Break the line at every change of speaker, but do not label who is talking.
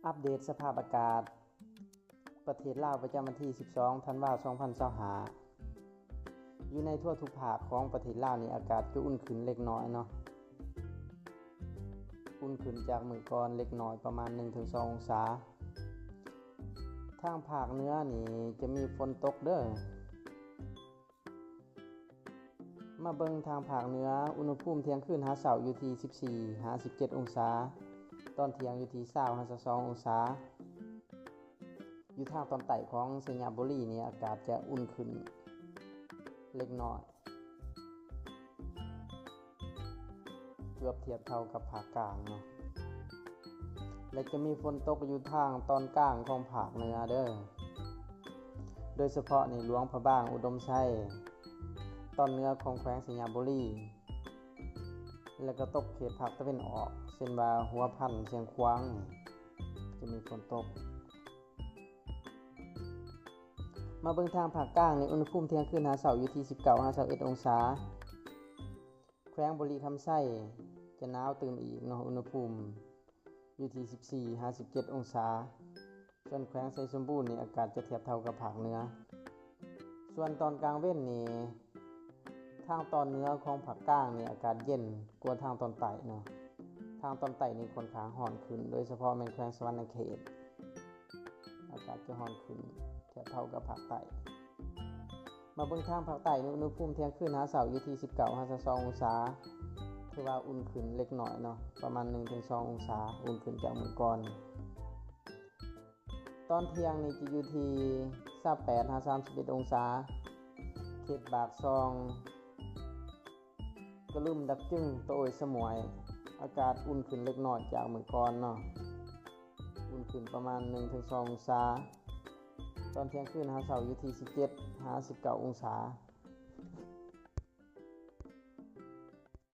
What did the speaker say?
อัปเดตสภาพอากาศประเทศลาวประจำวันที่ 12 ธันวาคม 2025อยู่ในทั่วทุกภาคของประเทศลาวนี่อากาศจะอุ่นขึ้นเล็กน้อยเนาะอุ่นขึ้นจากมื้อก่อนเล็กน้อยประมาณ 1-2 องศาทางภาคเหนือนี่จะมีฝนตกเด้อมาเบิ่งทางภาคเหนืออุณหภูมิเที่ยงคืนหาเช้าอยู่ที่ 14-17 องศาตอนเที่ยงอยู่ที่ 20-22 องศาอยู่ทางตอนใต้ของสยามบุรีนี่อากาศจะอุ่นขึ้นเล็กน้อยเกือบเทียบเท่ากับภาคกลางเนาะและจะมีฝนตกอยู่ทางตอนกลางของภาคเหนือเด้อโดยเฉพาะในหลวงพระบางอุดมไซตอนเหนือของแขวงสยามบุรีและก็ตกเขตภาคตะวันออกเช่นว่าหัวพันเชียงขวางจะมีฝนตกมาเบิ่งทางภาคกลางในอุณหภูมิเที่ยงคืนหาเช้าอยู่ที่ 19-21 องศาแขวงบุรีคำไส้จะหนาวตื่มอีกเนาะอุณหภูมิอยู่ที่ 14-17 องศาส่วนแขวงไสสมบูรณ์นี่อากาศจะเทียบเท่ากับภาคเหนือส่วนตอนกลางเว้นนี่ทางตอนเหนือของภาคกลางนี่อากาศเย็นกว่าทางตอนใต้เนาะทางตอนใต้นี่ค่อนข้างร้อนขึ้นโดยเฉพาะแม่นแขวงสะหวรรณเขตอากาศจะร้อนขึ้นเทียบเท่ากับภาคใต้มาเบิ่งทางภาคใต้อุณหภูมิเที่ยงคืนหาเช้าอยู่ที่ 19-22 องศาถือว่าอุ่นขึ้นเล็กน้อยเนาะประมาณ 1-2 องศาอุ่นขึ้นจากมื้อก่อนตอนเที่ยงนี่จะอยู่ที่ 28-31 องศาเขตบากซองกระลุ่มดักจึ้งโตยสมวยอากาศอุ่นขึ้นเล็กน้อยจากมื้อก่อนเนาะอุ่นขึ้นประมาณ 1-2 องศาตอนเที่ยงคืนหาเช้าอยู่ที่ 17-19 องศา